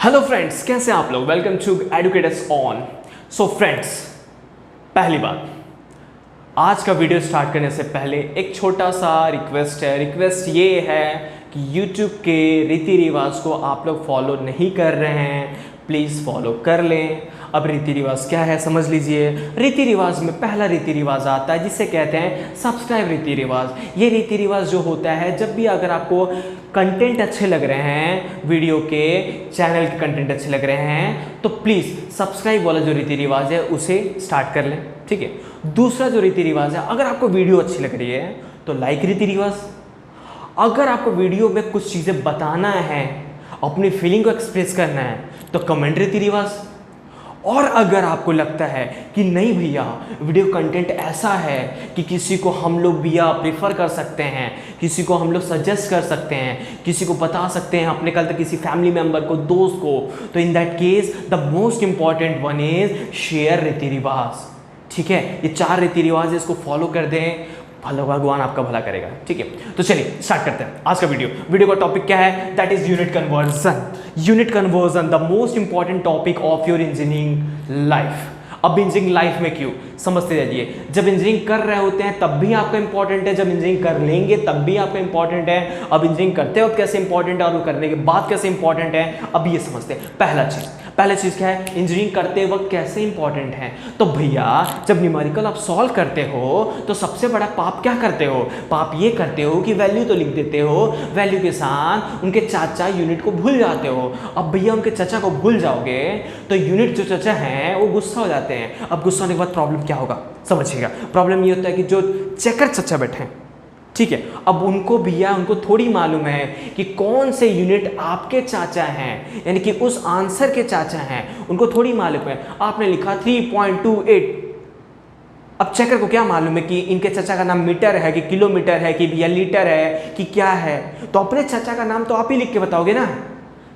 Hello friends, कैसे आप लोग। Welcome to educators on. So friends, पहली बात, आज का वीडियो स्टार्ट करने से पहले एक छोटा सा रिक्वेस्ट है। रिक्वेस्ट ये है कि YouTube के रीति रिवाज को आप लोग फॉलो नहीं कर रहे हैं, प्लीज़ फॉलो कर लें। अब रीति रिवाज क्या है समझ लीजिए। रीति रिवाज में पहला रीति रिवाज आता है जिसे कहते हैं सब्सक्राइब रीति रिवाज। ये रीति रिवाज जो होता है, जब भी अगर आपको कंटेंट अच्छे लग रहे हैं, वीडियो के चैनल के कंटेंट अच्छे लग रहे हैं, तो प्लीज़ सब्सक्राइब वाला जो रीति रिवाज है उसे स्टार्ट कर लें, ठीक है। दूसरा जो रीति रिवाज है, अगर आपको वीडियो अच्छी लग रही है तो लाइक रीति रिवाज। अगर आपको वीडियो में कुछ चीज़ें बताना है, अपनी फीलिंग को एक्सप्रेस करना है, तो कमेंट रीति रिवाज। और अगर आपको लगता है कि नहीं भैया वीडियो कंटेंट ऐसा है कि किसी को हम लोग भैया प्रेफर कर सकते हैं, किसी को हम लोग सजेस्ट कर सकते हैं, किसी को बता सकते हैं, अपने कल तक किसी फैमिली मेंबर को, दोस्त को, तो in that case the most important one is share रीति रिवाज, ठीक है। ये 4 रीति रिवाज इसको फॉलो कर दें, भगवान आपका भला करेगा, ठीक है। तो चलिए स्टार्ट करते हैं आज का वीडियो का टॉपिक क्या है, that is unit conversion. Unit conversion the most important topic of your engineering life. अब इंजीनियरिंग लाइफ में क्यों, समझते जाइए। जब इंजीनियरिंग कर रहे होते हैं तब भी आपका इंपॉर्टेंट है, जब इंजीनियरिंग कर लेंगे तब भी आपका इंपॉर्टेंट है। अब इंजीनियरिंग करते वक्त कैसे इंपॉर्टेंट है और वो करने के बाद कैसे इंपॉर्टेंट है, अब ये समझते हैं। पहला चीज़ क्या है, इंजीनियरिंग करते वक्त कैसे इंपॉर्टेंट है। तो भैया जब न्यूमेरिकल आप सॉल्व करते हो तो सबसे बड़ा पाप क्या करते हो, पाप ये करते हो कि वैल्यू तो लिख देते हो, वैल्यू के साथ उनके चाचा यूनिट को भूल जाते हो। अब भैया उनके चाचा को भूल जाओगे तो यूनिट जो चाचा हैं वो गुस्सा हो जाते हैं। अब गुस्सा होने के बाद प्रॉब्लम क्या होगा समझिएगा। प्रॉब्लम ये होता है कि जो चेकर चाचा बैठे हैं, ठीक है, अब उनको भैया उनको थोड़ी मालूम है कि कौन से यूनिट आपके चाचा हैं, यानी कि उस आंसर के चाचा हैं, उनको थोड़ी मालूम है। आपने लिखा 3.28, अब चेकर को क्या मालूम है कि इनके चाचा का नाम मीटर है कि किलोमीटर है कि भैया लीटर है कि क्या है। तो अपने चाचा का नाम तो आप ही लिख के बताओगे ना,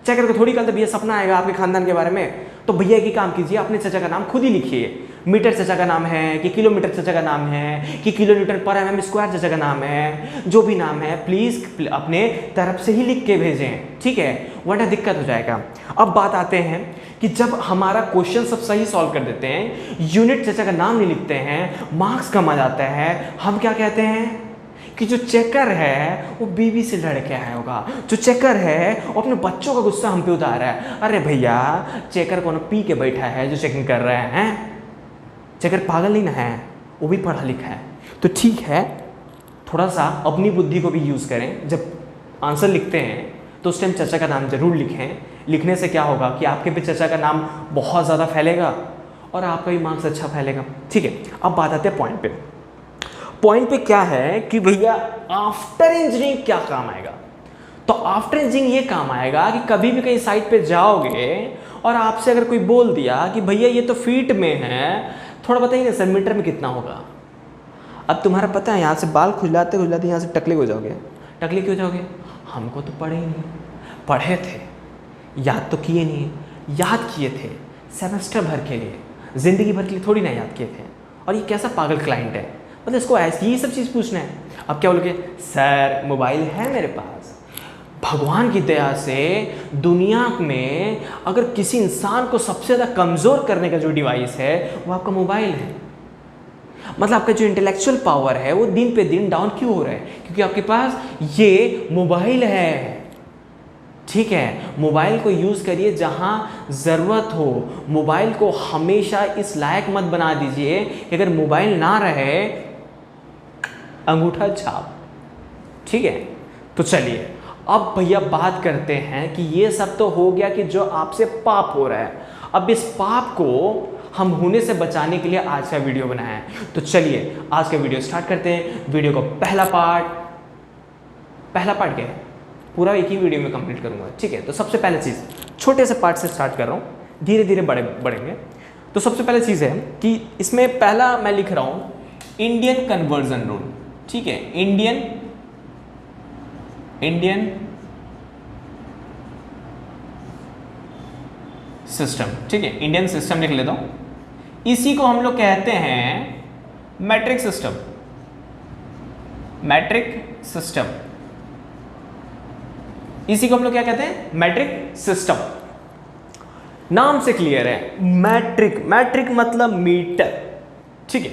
चेकर को थोड़ी कल तो भैया सपना आएगा आपके खानदान के बारे में। तो भैया की काम कीजिए, अपने चाचा का नाम खुद ही लिखिए। मीटर चाचा का नाम है कि किलोमीटर चाचा का नाम है कि किलो न्यूटन पर एमएम स्क्वायर चाचा का नाम है, जो भी नाम है प्लीज़ अपने तरफ से ही लिख के भेजें, ठीक है, वरना दिक्कत हो जाएगा। अब बात आते हैं कि जब हमारा क्वेश्चन सब सही सॉल्व कर देते हैं, यूनिट चाचा का नाम नहीं लिखते हैं, मार्क्स कम आ जाता है, हम क्या कहते हैं कि जो चेकर है वो बीवी से लड़ के आया होगा। जो चेकर है वो अपने बच्चों का गुस्सा हम पे उतार रहा है। अरे भैया चेकर कौन पी के बैठा है जो चेकिंग कर रहे हैं, चेकर पागल नहीं ना है, वो भी पढ़ा लिखा है। तो ठीक है, थोड़ा सा अपनी बुद्धि को भी यूज़ करें। जब आंसर लिखते हैं तो उस टाइम चाचा का नाम जरूर लिखें। लिखने से क्या होगा कि आपके भी चाचा का नाम बहुत ज़्यादा फैलेगा और आपका भी मार्क्स अच्छा फैलेगा, ठीक है। अब बात आते हैं पॉइंट पे। पॉइंट पे क्या है कि भैया आफ्टर इंजीनियरिंग क्या काम आएगा। तो आफ्टर इंजीनियरिंग ये काम आएगा कि कभी भी कहीं साइट पे जाओगे और आपसे अगर कोई बोल दिया कि भैया ये तो फीट में है, थोड़ा बताइए ना सर मीटर में कितना होगा। अब तुम्हारा पता है, यहाँ से बाल खुजलाते खुजलाते यहाँ से टकले हो जाओगे। टकले क्यों जाओगे, हमको तो पढ़े ही नहीं, पढ़े थे याद तो किए नहीं, याद किए थे सेमेस्टर भर के लिए, ज़िंदगी भर के लिए थोड़ी ना याद किए थे। और ये कैसा पागल क्लाइंट है, मतलब इसको ऐसी ही सब चीज़ पूछना है। अब क्या बोलोगे, सर मोबाइल है मेरे पास। भगवान की दया से दुनिया में अगर किसी इंसान को सबसे ज़्यादा कमज़ोर करने का जो डिवाइस है वो आपका मोबाइल है। मतलब आपका जो इंटेलेक्चुअल पावर है वो दिन पे दिन डाउन क्यों हो रहा है, क्योंकि आपके पास ये मोबाइल है, ठीक है। मोबाइल को यूज़ करिए जहाँ ज़रूरत हो। मोबाइल को हमेशा इस लायक मत बना दीजिए कि अगर मोबाइल ना रहे अंगूठा छाप, ठीक है। तो चलिए अब भैया बात करते हैं कि ये सब तो हो गया कि जो आपसे पाप हो रहा है। अब इस पाप को हम होने से बचाने के लिए आज का वीडियो बनाया है। तो चलिए आज का वीडियो स्टार्ट करते हैं। वीडियो का पहला पार्ट क्या है, पूरा एक ही वीडियो में कंप्लीट करूंगा, ठीक है। तो सबसे पहले चीज़, छोटे से पार्ट से स्टार्ट कर रहा हूँ, धीरे धीरे बढ़ेंगे। तो सबसे पहले चीज़ है कि इसमें पहला मैं लिख रहा हूँ इंडियन कन्वर्जन रूल, ठीक है। इंडियन सिस्टम, ठीक है, इंडियन सिस्टम लिख लेता हूं। इसी को हम लोग कहते हैं मैट्रिक सिस्टम। मैट्रिक सिस्टम, इसी को हम लोग क्या कहते हैं, मैट्रिक सिस्टम। नाम से क्लियर है, मैट्रिक, मैट्रिक मतलब मीटर, ठीक है,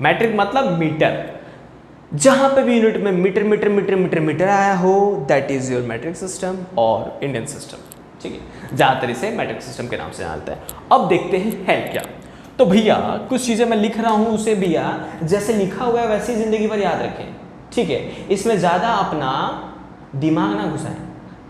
मैट्रिक मतलब मीटर। जहां पे भी यूनिट में metre metre metre metre metre आया हो, that is your metric system और इंडियन सिस्टम, ठीक है, ज्यादातर इसे मैट्रिक सिस्टम के नाम से जानते हैं। अब देखते हैं है क्या। तो भैया कुछ चीजें मैं लिख रहा हूं, उसे भैया जैसे लिखा हुआ है वैसे ही जिंदगी भर याद रखें, ठीक है, इसमें ज्यादा अपना दिमाग ना घुसाएं।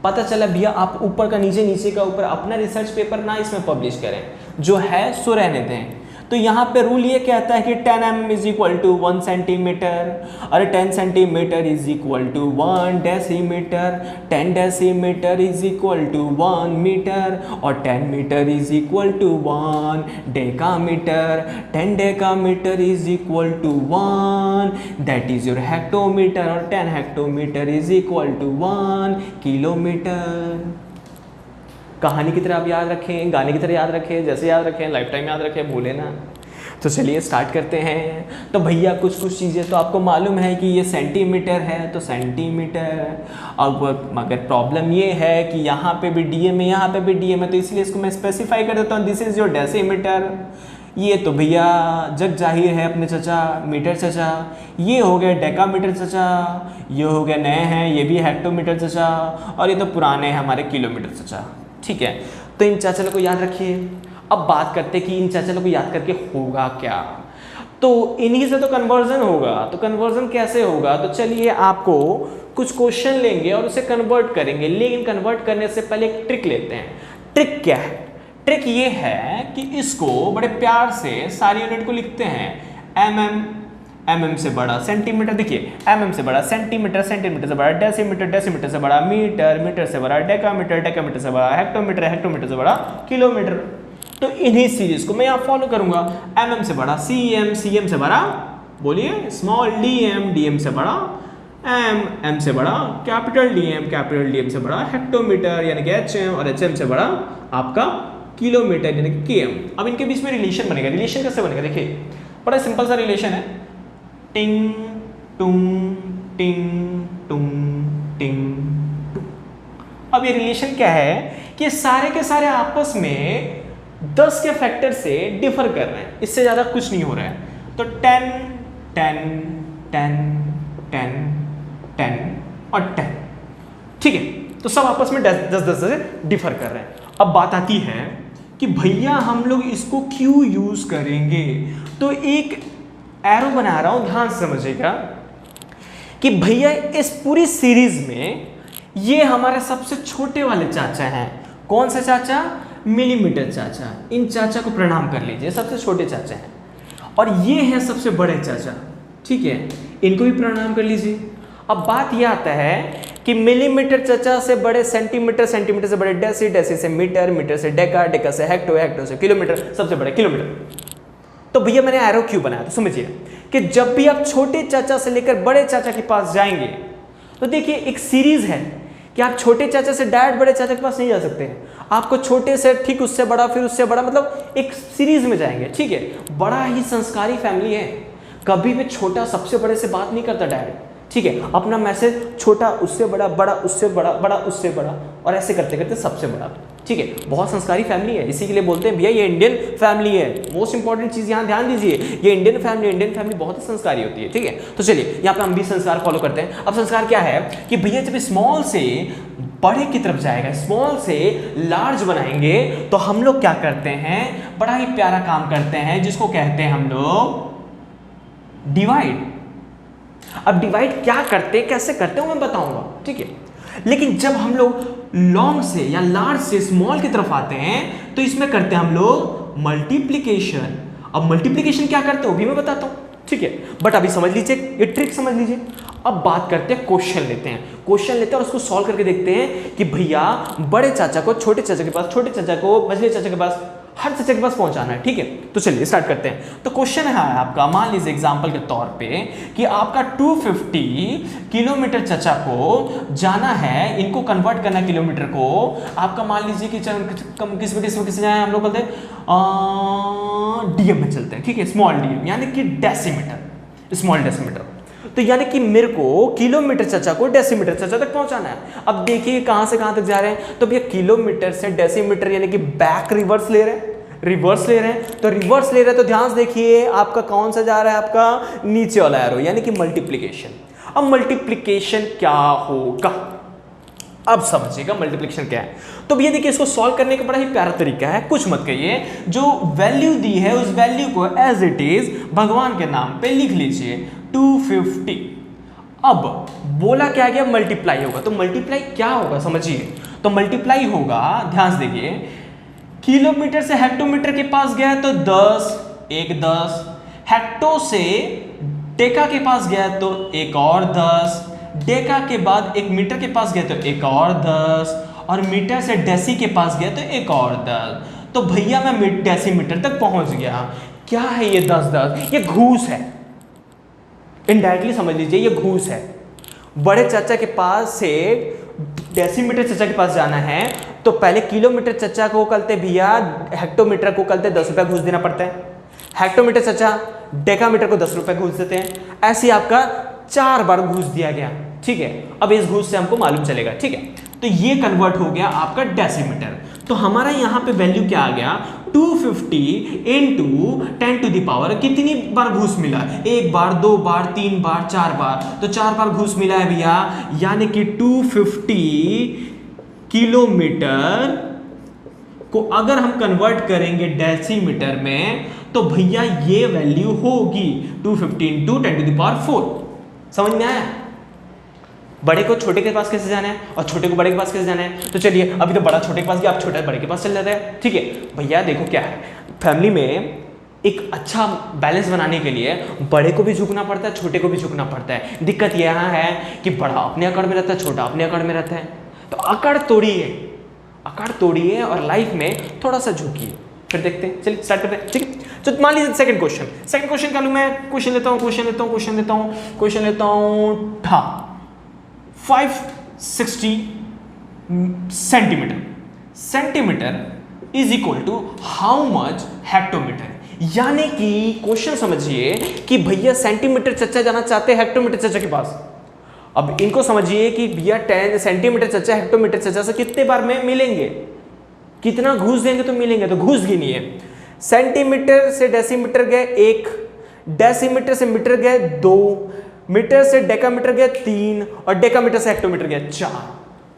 पता चला भैया आप ऊपर का नीचे, नीचे का ऊपर, अपना रिसर्च पेपर ना इसमें पब्लिश करें, जो है सो रहने दें। तो यहाँ पे रूल ये कहता है कि 10 mm is equal to 1 centimetre, और 10 centimetre is equal to 1 decimetre, 10 decimetre is equal to 1 metre, और 10 metre is equal to 1 decametre, 10 decametre is equal to 1 that is your hectometre, और 10 hectometre is equal to 1 kilometre. कहानी की तरह आप याद रखें, गाने की तरह याद रखें, जैसे याद रखें, लाइफ टाइम याद रखें, भूले ना। तो चलिए स्टार्ट करते हैं। तो भैया कुछ कुछ चीज़ें तो आपको मालूम है कि ये सेंटीमीटर है, तो सेंटीमीटर। अब मगर प्रॉब्लम ये है कि यहाँ पे भी डीएम है, यहाँ पे भी डीएम है, तो इसलिए इसको मैं स्पेसिफाई कर देता हूँ, दिस इज योर डेसीमीटर। ये तो भैया जग जाहिर है अपने चचा, मीटर चचा। ये हो गया डेकामीटर चचा, ये हो गया नए हैं, ये भी हेक्टोमीटर चचा, और ये तो पुराने हैं हमारे किलोमीटर चचा, ठीक है। तो इन चाचलों को याद रखिए। अब बात करते हैं कि इन चाचलों को याद करके होगा क्या। तो इन्हीं से तो कन्वर्जन होगा। तो कन्वर्जन कैसे होगा, तो चलिए आपको कुछ क्वेश्चन लेंगे और उसे कन्वर्ट करेंगे, लेकिन कन्वर्ट करने से पहले एक ट्रिक लेते हैं। ट्रिक क्या है? ट्रिक ये है कि इसको बड़े प्यार से सारी यूनिट को लिखते हैं। mm, mm से बड़ा सेंटीमीटर, देखिए mm से बड़ा सेंटीमीटर, सेंटीमीटर से बड़ा डेसीमीटर, डेसीमीटर से बड़ा मीटर, मीटर से बड़ा डेकामीटर, डेकामीटर से बड़ा हेक्टोमीटर, हेक्टोमीटर से बड़ा किलोमीटर। तो इन्हीं सीरीज को मैं यहाँ फॉलो करूंगा। mm से बड़ा cm, cm से बड़ा बोलिए स्मॉल dm, dm से बड़ा m, m से बड़ा कैपिटल dm से बड़ा हेक्टोमीटर यानी कि hm, और hm से बड़ा आपका किलोमीटर यानी कि km। अब इनके बीच में रिलेशन बनेगा। रिलेशन कैसे बनेगा, देखिए बड़ा सिंपल सा रिलेशन है, टिंग टुंग टिंग टुंग टिंग टुंग। अब ये रिलेशन क्या है कि सारे के सारे आपस में 10 के फैक्टर से डिफर कर रहे हैं, इससे ज़्यादा कुछ नहीं हो रहा है। तो 10 10 10 10 10 और 10, ठीक है। तो सब आपस में 10 से डिफर कर रहे हैं। अब बात आती है कि भैया हम लोग इसको क्यों यूज करेंगे। तो एक एरो बना रहा हूं, ध्यान से समझिएगा कि भैया इस पूरी सीरीज में ये हमारे सबसे छोटे वाले चाचा हैं। कौन सा चाचा? मिलीमीटर चाचा। इन चाचा को प्रणाम कर लीजिए, सबसे छोटे चाचा हैं। और ये हैं सबसे बड़े चाचा, ठीक है, इनको भी प्रणाम कर लीजिए। अब बात यह आता है कि मिलीमीटर चाचा से बड़े सेंटीमीटर, सेंटीमीटर से बड़े डेसी, डेसी से मीटर, मीटर से डेका, डेका से हेक्टो, हेक्टो से किलोमीटर, सबसे बड़े किलोमीटर। तो भैया मैंने एरो क्यों बनाया, तो समझिए कि जब भी आप छोटे चाचा से लेकर बड़े चाचा के पास जाएंगे तो देखिए एक सीरीज है कि आप छोटे चाचा से डायरेक्ट बड़े चाचा के पास नहीं जा सकते हैं। आपको छोटे से ठीक उससे बड़ा, फिर उससे बड़ा, मतलब एक सीरीज में जाएंगे, ठीक है। बड़ा ही संस्कारी फैमिली है, कभी भी छोटा सबसे बड़े से बात नहीं करता डायरेक्ट, ठीक है। अपना मैसेज छोटा उससे बड़ा, बड़ा उससे बड़ा, बड़ा उससे बड़ा, और ऐसे करते करते सबसे बड़ा, ठीक है। बहुत संस्कारी फैमिली है, इसी के लिए बोलते हैं भैया ये इंडियन फैमिली है। मोस्ट इंपॉर्टेंट चीज यहाँ ध्यान दीजिए, ये इंडियन फैमिली बहुत ही संस्कारी होती है, ठीक है। तो चलिए यहाँ पे हम भी संस्कार फॉलो करते हैं। अब संस्कार क्या है कि भैया जब स्मॉल से बड़े की तरफ जाएगा, स्मॉल से लार्ज बनाएंगे, तो हम लोग क्या करते हैं, बड़ा ही प्यारा काम करते हैं जिसको कहते हैं हम लोग डिवाइड। अब डिवाइड क्या करते हैं, कैसे करते हैं, मैं बताऊंगा, ठीक है। लेकिन जब हम लोग लॉन्ग से या लार्ज से स्मॉल की तरफ आते हैं तो इसमें करते हैं हम लोग मल्टीप्लिकेशन। अब मल्टीप्लिकेशन क्या करते हैं वो भी मैं बताता हूं, ठीक है। बट अभी समझ लीजिए, ये ट्रिक समझ लीजिए। अब बात करते हैं, क्वेश्चन लेते हैं और उसको सॉल्व करके देखते हैं कि भैया बड़े चाचा को छोटे चाचा के पास, छोटे चाचा को मझले चाचा के पास, हर चाचा के पास पहुंचाना है, ठीक है। तो चलिए स्टार्ट करते हैं। तो क्वेश्चन है आपका, मान लीजिए एग्जांपल के तौर पे कि आपका 250 किलोमीटर चाचा को जाना है, इनको कन्वर्ट करना है किलोमीटर को। आपका मान लीजिए कि किस जाए, हम लोग बोलते हैं डीएम में चलते हैं, ठीक है, स्मॉल डीएम यानी कि डेसीमीटर, स्मॉल डेसीमीटर। तो यानी कि मेरे को किलोमीटर चचा को डेसीमीटर चचा तक पहुंचाना है। अब देखिए कहां से कहां तक जा रहे हैं, तो भैया किलोमीटर से डेसीमीटर यानी कि बैक रिवर्स ले रहे हैं, तो रिवर्स ले रहे हैं, तो ध्यान से देखिए आपका कौन सा जा रहा है, आपका नीचे वाला एरो यानी कि मल्टीप्लिकेशन। अब मल्टीप्लिकेशन क्या होगा, अब समझिएगा मल्टीप्लिकेशन क्या है। तो भैया देखिए इसको सॉल्व करने का बड़ा ही प्यारा तरीका है, कुछ मत कहिए, जो वैल्यू दी है उस वैल्यू को एज इट इज भगवान के नाम पे लिख लीजिए 250। अब बोला क्या गया, मल्टीप्लाई होगा, तो मल्टीप्लाई क्या होगा समझिए, तो मल्टीप्लाई होगा, ध्यान से देखिए, किलोमीटर से हेक्टोमीटर के पास गया तो 10, 10, हेक्टो से डेका के पास गया तो एक और 10, डेका के बाद एक मीटर के पास गया तो एक और 10, और मीटर से डेसी के पास गया तो एक और 10। तो भैया मैं डेसीमीटर तक पहुंच गया। क्या है ये 10, ये घूस है, इनडायरेक्टली समझ लीजिए ये घूस है। बड़े चाचा के पास से डेसीमीटर चाचा के पास जाना है तो पहले किलोमीटर चाचा को कलते भैया हेक्टोमीटर को कलते 10 रुपया घूस देना पड़ता है, हेक्टोमीटर चाचा डेकामीटर को 10 रुपया घूस देते हैं, ऐसे आपका 4 बार घूस दिया गया, ठीक है। अब इस घूस से हमको मालूम चलेगा, ठीक है, तो ये कन्वर्ट हो गया आपका डेसीमीटर। तो हमारा यहाँ पे वैल्यू क्या आ गया, 250 इंटू 10 टू द पावर, कितनी बार घूस मिला, 1 बार, 2 बार, 3 बार, 4 बार, तो 4 बार घूस मिला है भैया, यानी कि 250 किलोमीटर को अगर हम कन्वर्ट करेंगे डेसीमीटर में तो भैया ये वैल्यू होगी 250 इंटू 10 टू द पावर 4। समझ में आया? बड़े को छोटे के पास कैसे जाना है और छोटे को बड़े के पास कैसे जाना है, तो चलिए अभी तो बड़ा छोटे के पास गया, आप छोटा बड़े के पास चल जाता है, ठीक है। भैया देखो क्या है, फैमिली में एक अच्छा बैलेंस बनाने के लिए बड़े को भी झुकना पड़ता है, छोटे को भी झुकना पड़ता है। दिक्कत यहाँ है कि बड़ा अपने अकड़ में रहता है, छोटा अपने अकड़ में रहता है, तो अकड़ तोड़िए और लाइफ में थोड़ा सा झुकिए, फिर देखते हैं। चलिए स्टार्ट करते हैं, ठीक है। तो मान लीजिए सेकंड क्वेश्चन का लूँ मैं, क्वेश्चन लेता हूँ 560 centimetre is equal to how much hectometre. यानी कि क्वेश्चन समझिए कि भैया सेंटीमीटर चचा जाना चाहते हैं हेक्टोमीटर चचा के पास। अब इनको समझिए कि भैया 10 सेंटीमीटर चचा हेक्टोमीटर चचा से कितने बार में मिलेंगे, कितना घूस देंगे तो मिलेंगे, तो घूस गिनिए। सेंटीमीटर से डेसीमीटर गए 1, डेसीमीटर से मीटर गए 2, मीटर से डेकामीटर गया 3, और डेकामीटर से हेक्टोमीटर गया 4।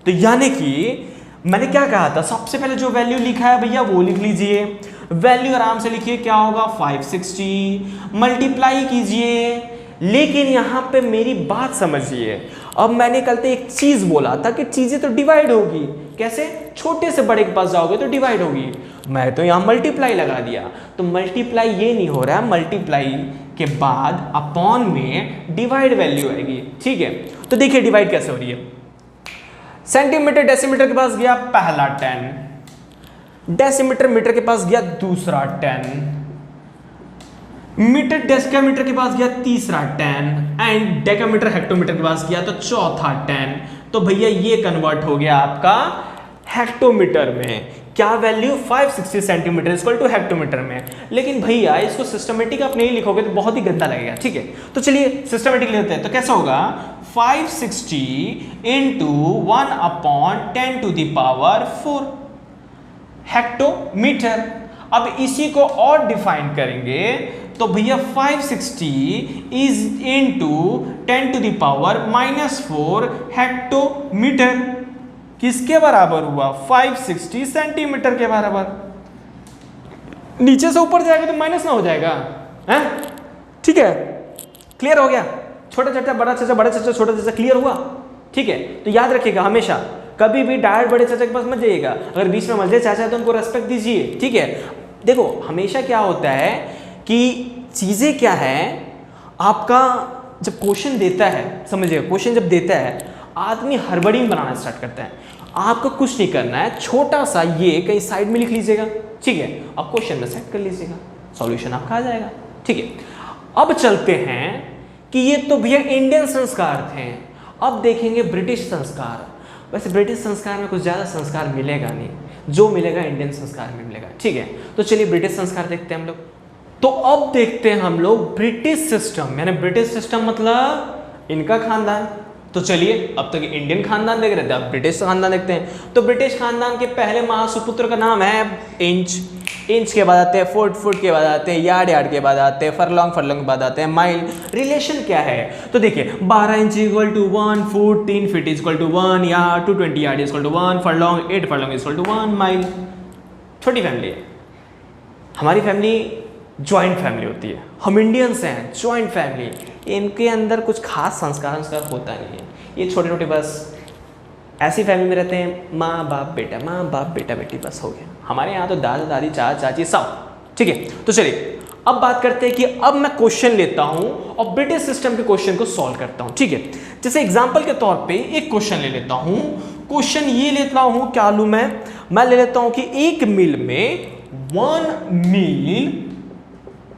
तो यानी कि मैंने क्या कहा था, सबसे पहले जो वैल्यू लिखा है भैया वो लिख लीजिए, वैल्यू आराम से लिखिए, क्या होगा 560, मल्टीप्लाई कीजिए। लेकिन यहां पे मेरी बात समझिए, अब मैंने कल तो एक चीज बोला था कि चीजें तो डिवाइड होगी, कैसे, छोटे से बड़े के पास जाओगे तो डिवाइड होगी, मैं तो यहां मल्टीप्लाई लगा दिया, तो मल्टीप्लाई ये नहीं हो रहा है, मल्टीप्लाई के बाद अपॉन में डिवाइड वैल्यू आएगी, ठीक है। तो देखिए डिवाइड कैसे हो रही है, सेंटीमीटर डेसीमीटर के पास गया पहला 10, डेसीमीटर मीटर के पास गया दूसरा 10, मीटर डेसीमीटर के पास गया तीसरा 10, एंड डेकामीटर हेक्टोमीटर के पास गया तो चौथा 10। तो भैया ये कन्वर्ट हो गया आपका हेक्टोमीटर में, क्या value 560 centimetre equal to hectometre में। लेकिन भैया इसको सिस्टमेटिक आप नहीं लिखोगे तो बहुत ही गंदा लगेगा, ठीक है। तो चलिए सिस्टमेटिक लेते हैं, तो कैसा होगा 560 into 1/10 to the power 4 hectometre. अब इसी को और डिफाइन करेंगे तो भैया 560 is into 10 to the power -4 hectometre किसके बराबर हुआ, 560 सेंटीमीटर के बराबर। नीचे से ऊपर जाएगा तो माइनस ना हो जाएगा, हैं? ठीक है, क्लियर हो गया, छोटा चाचा बड़ा चाचा, बड़ा चाचा छोटा चाचा, क्लियर हुआ, ठीक है। तो याद रखिएगा हमेशा कभी भी डायरेक्ट बड़े चाचा के पास मत जाइएगा, अगर बीच में मजे चाचा है तो उनको रेस्पेक्ट दीजिए, ठीक है। देखो हमेशा क्या होता है कि चीजें क्या है, आपका जब क्वेश्चन देता है, समझिएगा क्वेश्चन जब देता है आदमी हड़बड़ी में बनाना स्टार्ट करता है, आपको कुछ नहीं करना है, छोटा सा ये कहीं साइड में लिख लीजिएगा, ठीक है, अब क्वेश्चन में सेट कर लीजिएगा, सॉल्यूशन आपका आ जाएगा, ठीक है। अब चलते हैं कि ये तो भैया इंडियन संस्कार थे, अब देखेंगे ब्रिटिश संस्कार। वैसे ब्रिटिश संस्कार में कुछ ज़्यादा संस्कार मिलेगा नहीं, जो मिलेगा इंडियन संस्कार में मिलेगा, ठीक है। तो चलिए ब्रिटिश संस्कार देखते हैं हम लोग। तो अब देखते हैं हम लोग ब्रिटिश सिस्टम, यानी ब्रिटिश सिस्टम मतलब इनका खानदान। तो चलिए अब तक इंडियन खानदान देख रहे थे, अब ब्रिटिश खानदान देखते हैं। तो ब्रिटिश खानदान के पहले महासुपुत्र का नाम है इंच। इंच के बाद आते हैं फुट, फुट के बाद आते हैं यार्ड, यार्ड के बाद आते हैं फरलॉन्ग, फरलॉन्ग के बाद आते हैं माइल। रिलेशन क्या है? तो देखिए 12 inch equal to 1 foot, 3 feet equal to 1 yard, 220 yard equal to 1 furlong, 8 furlong equal to 1 mile. छोटी फैमिली है हमारी, फैमिली ज्वाइंट फैमिली होती है। हम इंडियंस हैं, ज्वाइंट फैमिली, इनके अंदर कुछ खास संस्कार होता नहीं है। ये छोटे छोटे बस ऐसी फैमिली में रहते हैं, माँ बाप बेटा, माँ बाप बेटा बेटी, बस हो गया। हमारे यहाँ तो दादा दादी चाचा चाची सब, ठीक है। तो चलिए अब बात करते हैं कि अब मैं क्वेश्चन लेता हूँ और ब्रिटिश सिस्टम के क्वेश्चन को सॉल्व करता हूँ, ठीक है। जैसे एग्जाम्पल के तौर पे एक क्वेश्चन ले लेता हूँ। क्वेश्चन ये लेता हूँ, क्या लूँ मैं ले लेता हूँ कि एक मील में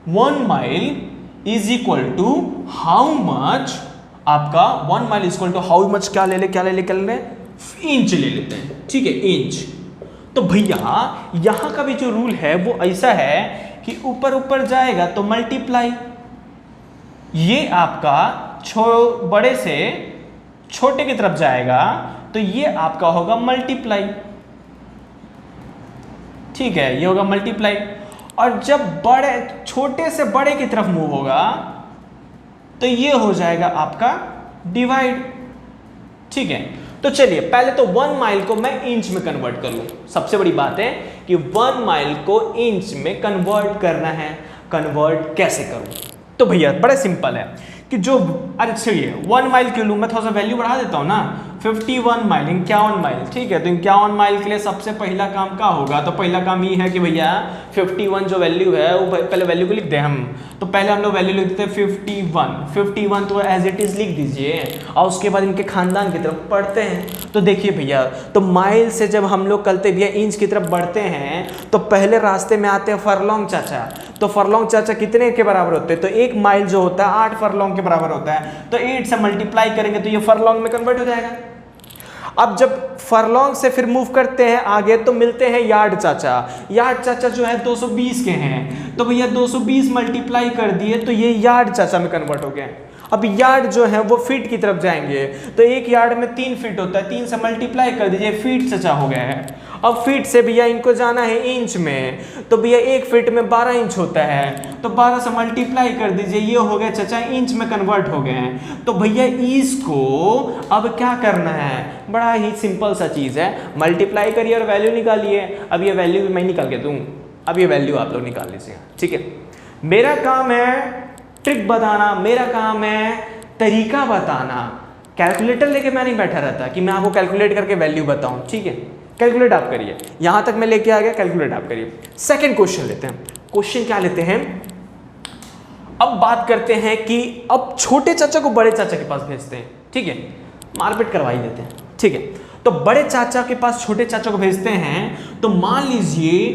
1 mile is equal to how much, आपका 1 mile is equal to how much, क्या ले ले इंच ले लेते हैं, ठीक है, इंच। तो भैया यहां का भी जो रूल है वो ऐसा है कि ऊपर ऊपर जाएगा तो मल्टीप्लाई, ये आपका बड़े से छोटे की तरफ जाएगा तो ये आपका होगा मल्टीप्लाई, ठीक है, ये होगा मल्टीप्लाई। और जब छोटे से बड़े की तरफ मूव होगा तो ये हो जाएगा आपका डिवाइड, ठीक है। तो चलिए पहले तो 1 माइल को मैं इंच में कन्वर्ट कर लूं। सबसे बड़ी बात है कि 1 माइल को इंच में कन्वर्ट करना है। कन्वर्ट कैसे करूं? तो भैया बड़ा सिंपल है कि जो, अरे चलिए 1 माइल क्यों लूं, मैं थोड़ा सा वैल्यू बढ़ा देता हूं ना, 51 माइल, 51 माइल, ठीक है। तो 51 माइल के लिए सबसे पहला काम क्या होगा? तो पहला काम ये है कि भैया 51 जो वैल्यू है वो पहले वैल्यू को लिख दे हम। तो पहले हम लोग वैल्यू लिख देते हैं 51 तो एज इट इज लिख दीजिए और उसके बाद इनके खानदान की तरफ बढ़ते हैं। तो देखिए भैया, तो माइल से जब हम लोग चलते भैया इंच की तरफ बढ़ते हैं तो पहले रास्ते में आते हैं फरलॉन्ग चाचा। तो फरलॉन्ग चाचा कितने के बराबर होते हैं? तो 1 माइल जो होता है 8 फरलॉन्ग के बराबर होता है। तो 8 से मल्टीप्लाई करेंगे तो ये फरलॉन्ग में कन्वर्ट हो जाएगा। अब जब फरलॉन्ग से फिर मूव करते हैं आगे तो मिलते हैं यार्ड चाचा। यार्ड चाचा जो है 220 के हैं, तो भैया 220 मल्टीप्लाई कर दिए तो ये यार्ड चाचा में कन्वर्ट हो गए। अब यार्ड जो है वो फीट की तरफ जाएंगे तो एक यार्ड में 3 फीट होता है, 3 से मल्टीप्लाई कर दीजिए, फीट चाचा हो गया है। अब फीट से भैया इनको जाना है इंच में, तो भैया 1 फीट में 12 इंच होता है, तो 12 से मल्टीप्लाई कर दीजिए, ये हो गया चाचा इंच में कन्वर्ट हो गए हैं। तो भैया इसको अब क्या करना है? बड़ा ही सिंपल सा चीज़ है, मल्टीप्लाई करिए और वैल्यू निकालिए। अब ये वैल्यू मैं निकाल के दूँ, अब ये वैल्यू आप लोग निकाल लीजिए, ठीक है। मेरा काम है ट्रिक बताना, मेरा काम है तरीका बताना। कैलकुलेटर लेके मैं नहीं बैठा रहता कि मैं आपको कैलकुलेट करके वैल्यू बताऊं, ठीक है। कैलकुलेट आप करिए, यहां तक मैं लेके आ गया, कैलकुलेट आप करिए। सेकंड क्वेश्चन लेते हैं। क्वेश्चन क्या लेते हैं? अब बात करते हैं कि अब छोटे चाचा को बड़े चाचा के पास भेजते हैं, ठीक है, मारपीट करवा ही देते हैं, ठीक है। तो बड़े चाचा के पास छोटे चाचा को भेजते हैं, तो मान लीजिए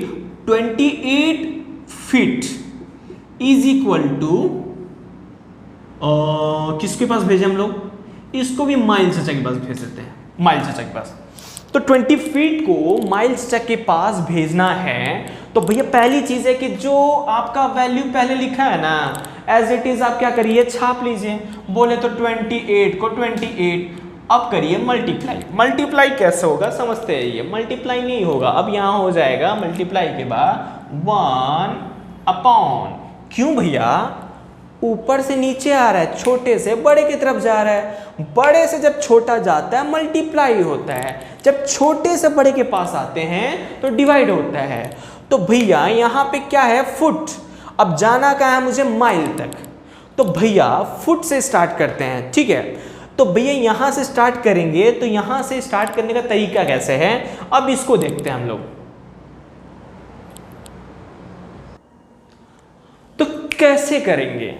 28 फीट इज इक्वल टू किसके पास भेजे हम लोग? इसको भी माइल चाचा के पास भेज देते हैं, माइल चाचा के पास। तो 20 फीट को माइल चाचा के पास भेजना है तो भैया पहली चीज है कि जो आपका वैल्यू पहले लिखा है ना एज इट इज आप क्या करिए, छाप लीजिए। बोले तो 28 को 28, अब करिए मल्टीप्लाई। मल्टीप्लाई कैसे होगा समझते हैं, ये मल्टीप्लाई नहीं होगा, अब यहां हो जाएगा मल्टीप्लाई के बाद 1 अपॉन, क्यों भैया ऊपर से नीचे आ रहा है, छोटे से बड़े की तरफ जा रहा है। बड़े से जब छोटा जाता है मल्टीप्लाई होता है, जब छोटे से बड़े के पास आते हैं तो डिवाइड होता है। तो भैया यहाँ पे क्या है? फुट। अब जाना कहाँ है मुझे? माइल तक। तो भैया फुट से स्टार्ट करते हैं, ठीक है। तो भैया यहाँ से स्टार्ट करेंगे, तो यहाँ से स्टार्ट करने का तरीका कैसे है अब इसको देखते हैं हम लोग। तो कैसे करेंगे?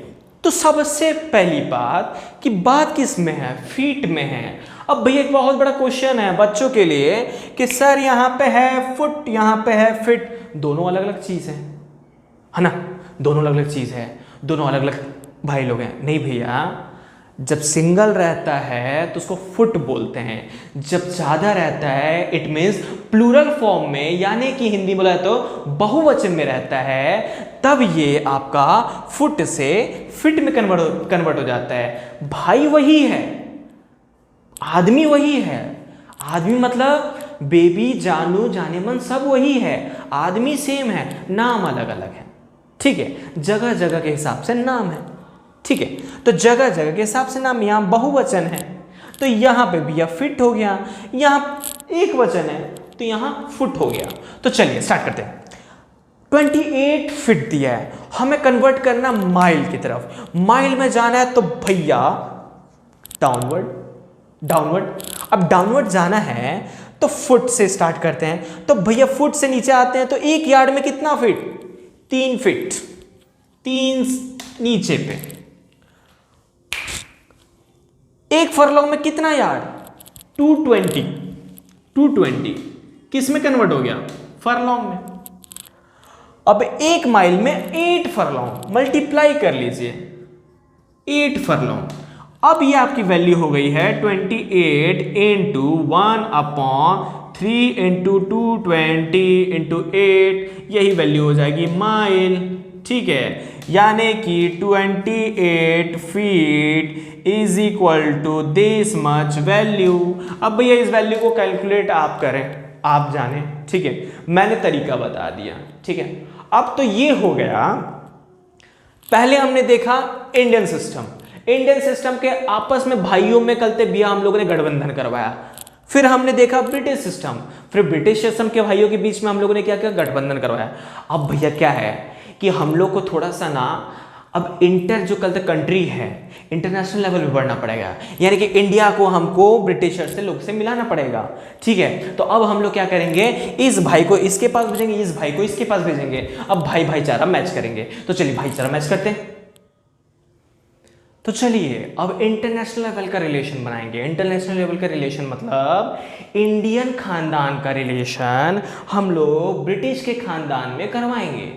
तो सबसे पहली बात कि बात किस में है? फीट में है। अब भैया एक बहुत बड़ा क्वेश्चन है बच्चों के लिए कि सर यहाँ पे है फुट, यहाँ पे है फीट, दोनों अलग अलग चीज है ना? दोनों अलग अलग चीज है, दोनों अलग अलग भाई लोग हैं। नहीं भैया, जब सिंगल रहता है तो उसको फुट बोलते हैं, जब ज़्यादा रहता है इट मीन्स प्लूरल फॉर्म में, यानी कि हिंदी बोला तो बहुवचन में रहता है, तब ये आपका फुट से फिट में कन्वर्ट हो जाता है। भाई वही है, आदमी वही है, आदमी मतलब बेबी, जानू, जाने मन सब वही है, आदमी सेम है, नाम अलग अलग है। ठीक है, जगह जगह के हिसाब से नाम है। ठीक है, तो जगह जगह के हिसाब से नाम, यहाँ बहुवचन है तो यहाँ पे भी फिट हो गया, यहाँ एक वचन है तो यहाँ फुट हो गया। तो चलिए स्टार्ट करते हैं। 28 फीट दिया है, हमें कन्वर्ट करना माइल की तरफ। माइल में जाना है तो भैया डाउनवर्ड। अब डाउनवर्ड जाना है तो फुट से स्टार्ट करते हैं, तो भैया फुट से नीचे आते हैं तो एक यार्ड में कितना फीट? 3 फीट, 3 नीचे पे। एक फरलॉन्ग में कितना यार्ड? 220 किस में कन्वर्ट हो गया? फरलॉन्ग में। अब एक माइल में 8 फरलॉन्ग, मल्टीप्लाई कर लीजिए 8 फरलॉन्ग। अब ये आपकी वैल्यू हो गई है 28 इंटू 1/3 इंटू 220 इंटू 8, यही वैल्यू हो जाएगी माइल। ठीक है, यानी कि 28 feet is equal to this much value. अब भैया इस वैल्यू को कैलकुलेट आप करें, आप जाने। ठीक है, मैंने तरीका बता दिया। ठीक है, अब तो ये हो गया, पहले हमने देखा इंडियन सिस्टम। इंडियन सिस्टम के आपस में भाइयों में कलते बिया हम लोगों ने गठबंधन करवाया। फिर हमने देखा ब्रिटिश सिस्टम, फिर ब्रिटिश सिस्टम के भाइयों के बीच में हम लोगों ने क्या किया? गठबंधन करवाया। अब भैया क्या है कि हम लोग को थोड़ा सा ना अब जो कल तक कंट्री है, इंटरनेशनल लेवल पे बढ़ना पड़ेगा, यानी कि इंडिया को हमको ब्रिटिशर से लोग से मिलाना पड़ेगा। ठीक है, तो अब हम लोग क्या करेंगे? इस भाई को इसके पास भेजेंगे, इस भाई को इसके पास भेजेंगे। अब भाईचारा मैच करेंगे। तो चलिए भाईचारा मैच करते हैं। तो चलिए अब इंटरनेशनल लेवल का रिलेशन बनाएंगे। इंटरनेशनल लेवल का रिलेशन मतलब इंडियन खानदान का रिलेशन हम लोग ब्रिटिश के खानदान में करवाएंगे।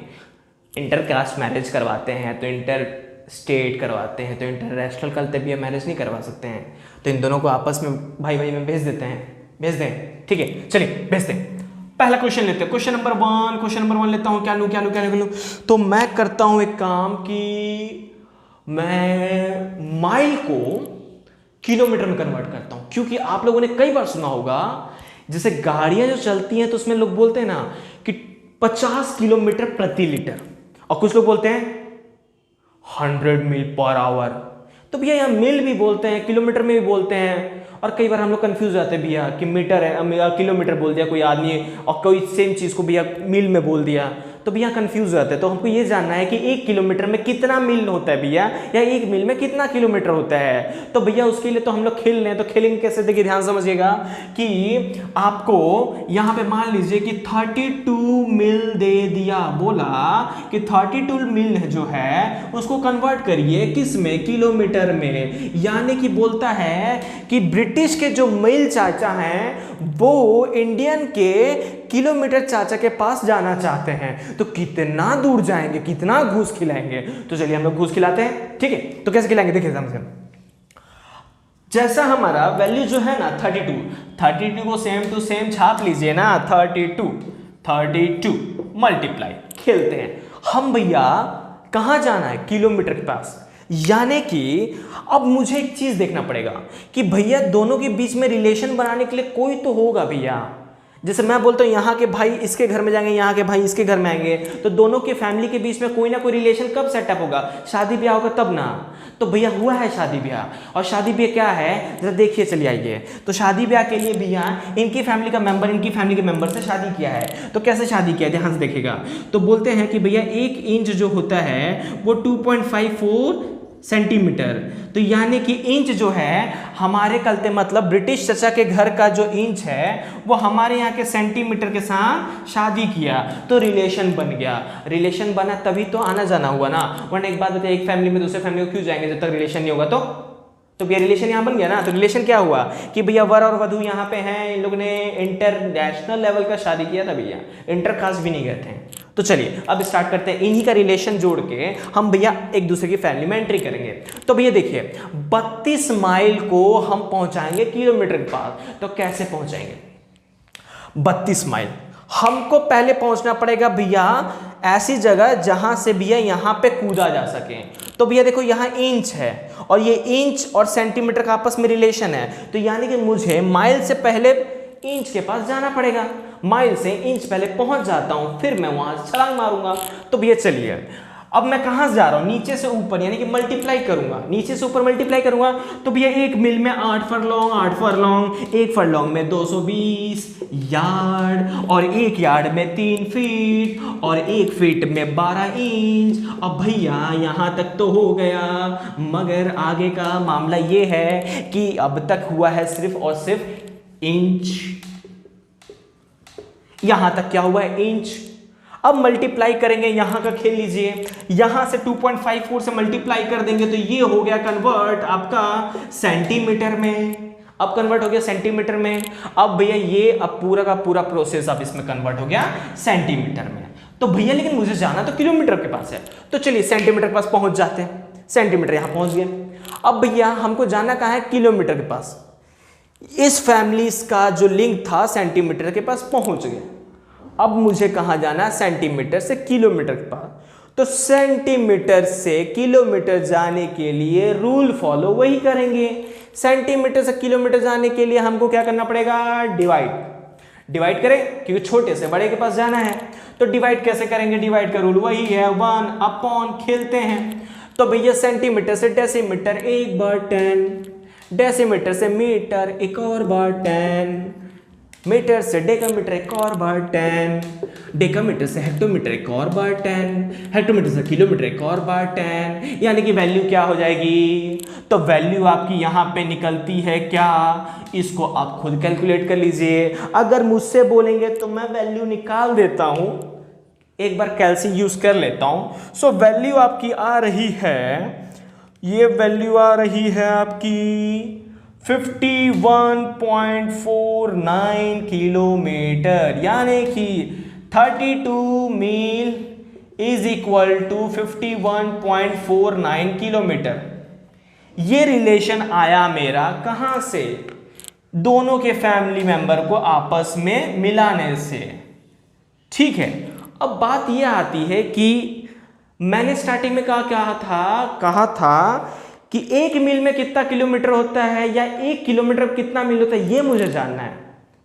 इंटरकास्ट मैरिज करवाते हैं तो इंटर स्टेट करवाते हैं, तो इंटरनेशनल करते भी मैरिज नहीं करवा सकते हैं, तो इन दोनों को आपस में भाई भाई में भेज देते हैं, भेज दें। ठीक है, चलिए भेजते हैं। पहला क्वेश्चन लेते हैं, क्वेश्चन नंबर 1 लेता हूँ। क्या लूँ? तो मैं करता हूँ एक काम कि मैं माइल को किलोमीटर में कन्वर्ट करता हूँ, क्योंकि आप लोगों ने कई बार सुना होगा जैसे गाड़ियां जो चलती हैं तो उसमें लोग बोलते हैं ना कि 50 किलोमीटर प्रति लीटर, और कुछ लोग बोलते हैं 100 मील पर आवर। तो भैया यहाँ मील भी बोलते हैं, किलोमीटर में भी बोलते हैं, और कई बार हम लोग कंफ्यूज हो जाते हैं भैया कि मीटर है, किलोमीटर बोल दिया कोई आदमी, और कोई सेम चीज़ को भैया मील में बोल दिया, तो भैया कंफ्यूज हो जाते हैं। तो हमको ये जानना है कि 1 किलोमीटर में कितना मील होता है भैया, या 1 मील में कितना किलोमीटर होता है। तो भैया उसके लिए तो हम लोग खेल रहे हैं। तो खेलेंगे कैसे? देखिए ध्यान समझिएगा कि आपको यहाँ पे मान लीजिए कि 32 मील दे दिया, बोला कि 32 मील जो है उसको कन्वर्ट करिए किस में? किलोमीटर में। यानी कि बोलता है कि ब्रिटिश के जो मील चाचा हैं वो इंडियन के किलोमीटर चाचा के पास जाना चाहते हैं, तो कितना दूर जाएंगे, कितना घूस खिलाएंगे? तो चलिए हम लोग घूस खिलाते हैं। ठीक है, तो कैसे खिलाएंगे देखिए समझे। जैसा हमारा वैल्यू जो है ना 32 को सेम टू सेम छाप लीजिए ना, 32 मल्टीप्लाई, खेलते हैं हम। भैया कहां जाना है? किलोमीटर के पास। यानी कि अब मुझे एक चीज देखना पड़ेगा कि भैया दोनों के बीच में रिलेशन बनाने के लिए कोई तो होगा भैया। जैसे मैं बोलता हूँ यहाँ के भाई इसके घर में जाएंगे, यहाँ के भाई इसके घर में आएंगे, तो दोनों के फैमिली के बीच में कोई ना कोई रिलेशन कब सेटअप होगा? शादी ब्याह होगा तब ना। तो भैया हुआ है शादी ब्याह, और शादी ब्याह क्या है जरा देखिए, चलिए आइए। तो शादी ब्याह के लिए भैया इनकी फैमिली का मेंबर इनकी फैमिली के मेंबर से शादी किया है। तो कैसे शादी किया? ध्यान से देखिएगा। तो बोलते हैं कि भैया 1 इंच जो होता है वो 2.54 सेंटीमीटर। तो यानी कि इंच जो है हमारे कलते मतलब ब्रिटिश चचा के घर का जो इंच है वो हमारे यहाँ के सेंटीमीटर के साथ शादी किया, तो रिलेशन बन गया। रिलेशन बना तभी तो आना जाना हुआ ना, वरना एक बात बताइए, एक फैमिली में दूसरे फैमिली को क्यों जाएंगे जब तक रिलेशन नहीं होगा? तो भैया रिलेशन यहाँ बन गया ना। तो रिलेशन क्या हुआ कि भैया वर और वधू यहाँ पे हैं, इन लोगों ने इंटरनेशनल लेवल का शादी किया था भैया, इंटरकास्ट भी नहीं गए थे। तो चलिए अब स्टार्ट करते हैं। इन्हीं का रिलेशन जोड़ के हम भैया एक दूसरे की फैमिली में एंट्री करेंगे। तो भैया देखिए 32 माइल को हम पहुंचाएंगे किलोमीटर के पास। तो कैसे पहुंचाएंगे 32 माइल? हमको पहले पहुंचना पड़ेगा भैया ऐसी जगह जहां से भैया यहां पे कूदा जा सके। तो भैया देखो यहां इंच है और ये इंच और सेंटीमीटर का आपस में रिलेशन है, तो यानी कि मुझे माइल से पहले इंच के पास जाना पड़ेगा। माइल से इंच पहले पहुंच जाता हूं, फिर मैं वहां छलांग मारूंगा। तो भैया चलिए अब मैं कहां से जा रहा हूं, नीचे से ऊपर, यानी कि मल्टीप्लाई करूंगा, नीचे से ऊपर मल्टीप्लाई करूंगा। तो भैया एक मील में 8 फरलॉन्ग, एक फरलॉन्ग में 220 यार्ड, और एक यार्ड में 3 फीट, और एक फीट में 12 इंच। अब भैया यहां तक तो हो गया, मगर आगे का मामला ये है कि अब तक हुआ है सिर्फ और सिर्फ इंच। यहां तक क्या हुआ है, इंच। अब मल्टीप्लाई करेंगे, यहां का खेल लीजिए, यहां से 2.54 से मल्टीप्लाई कर देंगे तो ये हो गया कन्वर्ट आपका सेंटीमीटर में। अब कन्वर्ट हो गया सेंटीमीटर में। अब भैया ये अब पूरा का पूरा प्रोसेस अब इसमें कन्वर्ट हो गया सेंटीमीटर में। तो भैया लेकिन मुझे जाना तो किलोमीटर के पास है, तो चलिए सेंटीमीटर के पास पहुंच जाते हैं। सेंटीमीटर यहां पहुंच गए। अब भैया हमको जाना कहां है, किलोमीटर के पास। इस फैमिली का जो लिंक था सेंटीमीटर के पास पहुंच गए। अब मुझे कहां जाना है, सेंटीमीटर से किलोमीटर के पास। तो सेंटीमीटर से किलोमीटर जाने के लिए रूल फॉलो वही करेंगे। सेंटीमीटर से किलोमीटर जाने के लिए हमको क्या करना पड़ेगा, डिवाइड करें, क्योंकि छोटे से बड़े के पास जाना है। तो डिवाइड कैसे करेंगे, डिवाइड का रूल वही है, 1/, खेलते हैं। तो भैया सेंटीमीटर से डेसीमीटर 1/10, डेसीमीटर से मीटर 1 और बार 10, मीटर से डेकामीटर 1 और बार 10, डेकामीटर से हेक्टोमीटर 1 और बार 10, हेक्टोमीटर से किलोमीटर 1 और बार 10। यानी कि वैल्यू क्या हो जाएगी, तो वैल्यू आपकी यहाँ पे निकलती है क्या, इसको आप खुद कैलकुलेट कर लीजिए। अगर मुझसे बोलेंगे तो मैं वैल्यू निकाल देता हूँ, एक बार कैलसी यूज कर लेता हूँ। सो वैल्यू आपकी आ रही है, ये वैल्यू आ रही है आपकी 51.49 किलोमीटर, यानी कि 32 मील इज इक्वल टू 51.49 किलोमीटर। ये रिलेशन आया मेरा कहां से, दोनों के फैमिली मेंबर को आपस में मिलाने से। ठीक है, अब बात यह आती है कि मैंने स्टार्टिंग में कहा था कि 1 मील में कितना किलोमीटर होता है या 1 किलोमीटर कितना मील होता है, ये मुझे जानना है।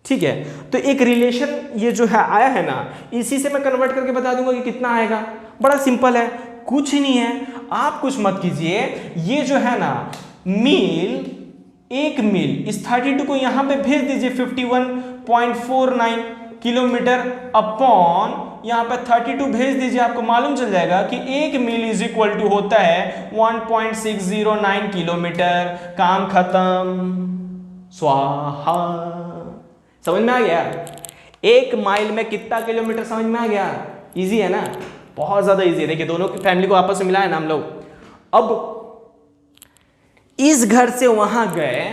ठीक है, तो एक रिलेशन ये जो है आया है ना, इसी से मैं कन्वर्ट करके बता दूंगा कि कितना आएगा। बड़ा सिंपल है, कुछ नहीं है, आप कुछ मत कीजिए। ये जो है ना मील, 1 मील, इस 32 को यहां पे भेज दीजिए 51.49 किलोमीटर अपॉन यहाँ पे 32 भेज दीजिए, आपको मालूम चल जाएगा कि 1 मील इज इक्वल टू होता है 1.609 किलोमीटर। काम खत्म, स्वाहा। समझ में आ गया, 1 माइल में कितना किलोमीटर, समझ में आ गया। इजी है ना, बहुत ज्यादा इजी है। देखिए दोनों की फैमिली को आपस में मिलाया ना हम लोग। अब इस घर से वहां गए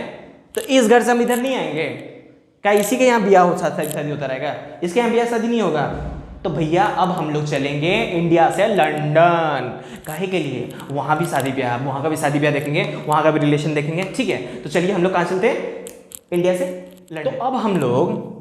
तो इस घर से हम इधर नहीं आएंगे क्या, इसी के यहाँ ब्याह शादी होता रहेगा, इसके यहाँ ब्याह शादी नहीं होगा। तो भैया अब हम लोग चलेंगे इंडिया से लंदन, काहे के लिए, वहां भी शादी ब्याह, वहां का भी शादी ब्याह देखेंगे, वहां का भी रिलेशन देखेंगे। ठीक है, तो चलिए हम लोग कहाँ चलते हैं, इंडिया से लंदन। तो अब हम लोग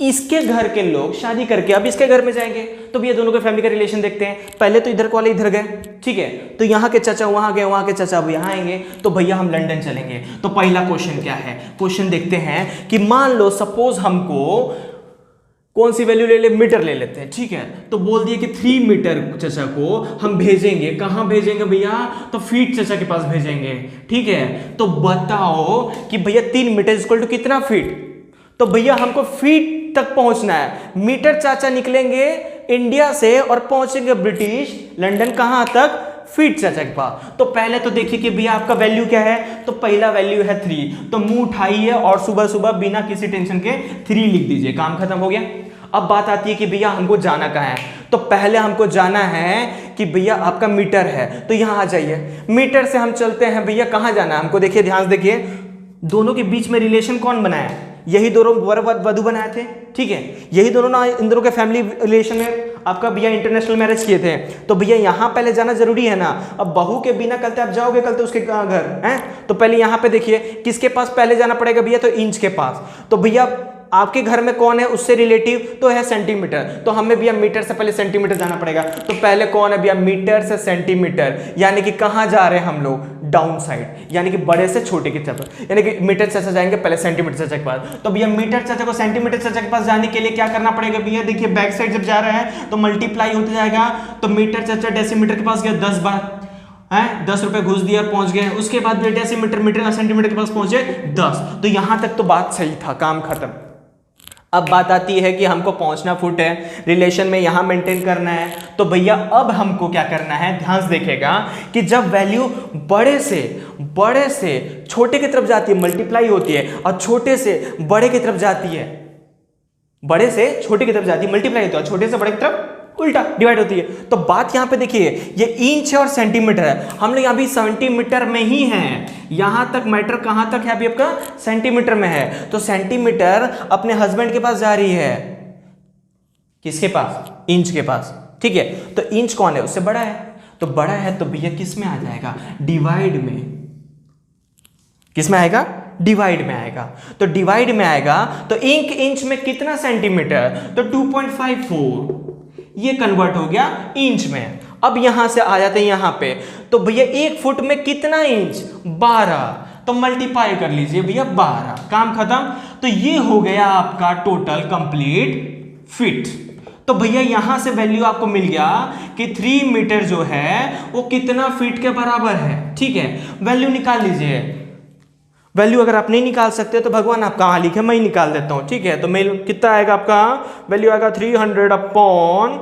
इसके घर के लोग शादी करके अब इसके घर में जाएंगे। तो भैया दोनों के फैमिली का रिलेशन देखते हैं। पहले तो इधर को वाले इधर गए, ठीक है, तो यहाँ के चाचा वहां गए, वहां के चाचा अब यहाँ आएंगे। तो भैया हम लंदन चलेंगे। तो पहला क्वेश्चन क्या है, क्वेश्चन देखते हैं कि मान लो सपोज हमको कौन सी वैल्यू ले ले, मीटर ले लेते हैं। ठीक है, तो बोल दिए कि 3 मीटर चाचा को हम भेजेंगे, कहां भेजेंगे भैया, तो फीट चाचा के पास भेजेंगे। ठीक है, तो बताओ कि भैया 3 मीटर इक्वल टू कितना फीट, तो भैया हमको फीट तक पहुंचना है। मीटर चाचा निकलेंगे इंडिया से और पहुंचेंगे ब्रिटिश लंदन, कहां तक, फीट चाचा के पास। तो पहले तो देखिए कि भैया आपका वैल्यू क्या है, तो पहला वैल्यू है 3, तो मुंह उठाइए और सुबह सुबह बिना किसी टेंशन के 3 लिख दीजिए, काम खत्म हो गया। अब बात आती है कि भैया हमको जाना कहाँ है, तो पहले हमको जाना है कि भैया आपका मीटर है, तो यहाँ आ जाइए। मीटर से हम चलते हैं भैया, कहाँ जाना है हमको, देखिए ध्यान से देखिए, दोनों के बीच में रिलेशन कौन बनाया, यही दोनों वर वधु बनाए थे। ठीक है, यही दोनों ना इन दोनों के फैमिली रिलेशन है। आपका भैया इंटरनेशनल मैरिज किए थे, तो भैया यहाँ पहले जाना जरूरी है ना। अब बहू के बिना कल आप जाओगे कल तो उसके घर हैं, तो पहले यहाँ पे देखिए किसके पास पहले जाना पड़ेगा भैया, तो इंच के पास। तो भैया आपके घर में कौन है उससे रिलेटिव, तो है सेंटीमीटर, तो हमें भैया मीटर से पहले सेंटीमीटर जाना पड़ेगा। तो पहले कौन है भैया, मीटर से सेंटीमीटर, यानी कि कहाँ जा रहे हैं हम लोग, डाउन साइड, यानी कि बड़े से छोटे की तरफ, यानी कि मीटर चाचा जाएंगे पहले सेंटीमीटर चाचा के पास। तो भैया मीटर चाचा को सेंटीमीटर चाचा के पास जाने के लिए क्या करना पड़ेगा भैया, देखिए बैक साइड जब जा रहा है तो मल्टीप्लाई होते जाएगा। तो मीटर चाचा डेसीमीटर के पास गया 10 बार, है 10 रुपए घुस दिया पहुंच गए। उसके बाद डेसीमीटर मीटर सेंटीमीटर के पास पहुंचे 10। तो यहां तक तो बात सही था, काम खत्म। अब बात आती है कि हमको पहुंचना फुट है, रिलेशन में यहां मेंटेन करना है। तो भैया अब हमको क्या करना है, ध्यान से देखिएगा कि जब वैल्यू बड़े से छोटे की तरफ जाती है मल्टीप्लाई होती है, और छोटे से बड़े की तरफ जाती है, बड़े से छोटे की तरफ जाती है मल्टीप्लाई होती है, और छोटे से बड़े की तरफ उल्टा डिवाइड होती है। तो बात यहां पे देखिए, ये इंच है और सेंटीमीटर है, हम लोग अभी सेंटीमीटर में ही हैं। यहां तक मैटर कहां तक है, अभी आपका सेंटीमीटर में है। तो सेंटीमीटर अपने हस्बैंड के पास जा रही है, किसके पास, इंच के पास, ठीक है। तो इंच कौन है, उससे बड़ा है, तो बड़ा है तो भैया किस में आ जाएगा, डिवाइड में। किस में आएगा, डिवाइड में आएगा। तो डिवाइड में आएगा तो एक इंच में कितना सेंटीमीटर, तो 2.54, ये कन्वर्ट हो गया इंच में। अब यहां से आ जाते हैं यहां पे, तो भैया 1 फुट में कितना इंच, 12, तो मल्टीप्लाई कर लीजिए भैया 12, काम खत्म। तो ये हो गया आपका टोटल कंप्लीट फीट। तो भैया यहां से वैल्यू आपको मिल गया कि 3 मीटर जो है वो कितना फीट के बराबर है, ठीक है। वैल्यू निकाल लीजिए। वैल्यू अगर आप नहीं निकाल सकते तो भगवान आप कहाँ लिखे, मैं ही निकाल देता हूँ, ठीक है। तो मेल कितना आएगा आपका, वैल्यू आएगा 300 अपॉन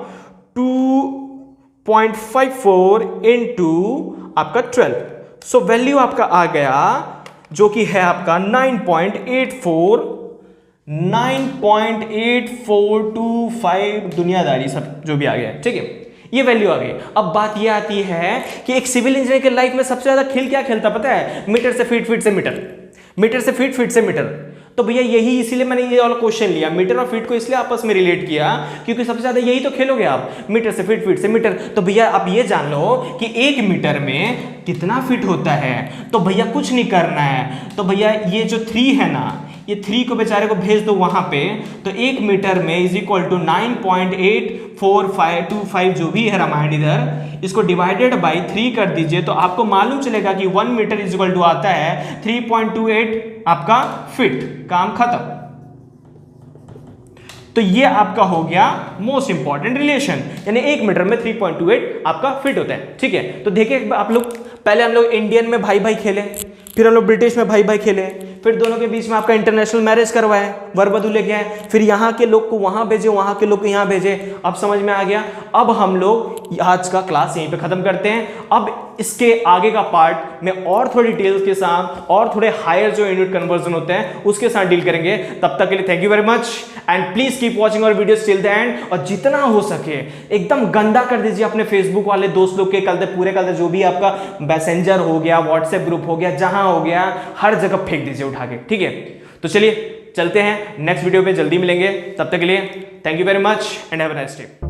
2.54 इंटू आपका 12। सो वैल्यू आपका आ गया जो कि है आपका 9.8425 दुनियादारी सब जो भी आ गया, ठीक है। ये वैल्यू आ गई। अब बात ये आती है कि एक सिविल इंजीनियर के लाइफ में सबसे ज्यादा खेल क्या खेलता पता है, मीटर से फीट, फीट से मीटर, मीटर से फीट, फीट से मीटर। तो भैया यही इसीलिए मैंने ये वाला क्वेश्चन लिया, मीटर और फीट को इसलिए आपस में रिलेट किया क्योंकि सबसे ज्यादा यही तो खेलोगे आप, मीटर से फीट, फीट से मीटर। तो भैया आप ये जान लो कि 1 मीटर में कितना फीट होता है। तो भैया कुछ नहीं करना है, तो भैया ये जो 3 है ना, ये 3 को बेचारे को भेज दो वहां पे। तो 1 मीटर में इज इक्वल टू 9.84525 जो भी है रामायण इधर, इसको डिवाइडेड बाई 3 कर दीजिए तो आपको मालूम चलेगा कि 1 मीटर इज इक्वल टू आता है 3.28 आपका फीट, काम खत्म। तो ये आपका हो गया मोस्ट इंपॉर्टेंट रिलेशन, यानी 1 मीटर में 3.28 आपका फिट होता है, ठीक है। तो देखिए आप लोग, पहले हम लोग इंडियन में भाई भाई खेले, फिर हम लोग ब्रिटिश में भाई भाई खेले, फिर दोनों के बीच में आपका इंटरनेशनल मैरिज करवाए, वर वधू लेके आए, फिर यहाँ के लोग को वहाँ भेजे, वहाँ के लोग को यहाँ भेजे। अब समझ में आ गया। अब हम लोग आज का क्लास यहीं पे खत्म करते हैं। अब इसके आगे का पार्ट में और थोड़ी डिटेल्स के साथ और थोड़े हायर जो यूनिट कन्वर्जन होते हैं उसके साथ डील करेंगे। तब तक के लिए thank you very much and please keep watching our videos till the end. और जितना हो सके एकदम गंदा कर दीजिए अपने फेसबुक वाले दोस्त लोग के, कल पूरे कल जो भी आपका मैसेंजर हो गया, व्हाट्सएप ग्रुप हो गया, जहां हो गया हर जगह फेंक दीजिए उठा के, ठीक है। तो चलिए चलते हैं नेक्स्ट वीडियो पे, जल्दी मिलेंगे। तब तक के लिए thank you very much and have a nice day.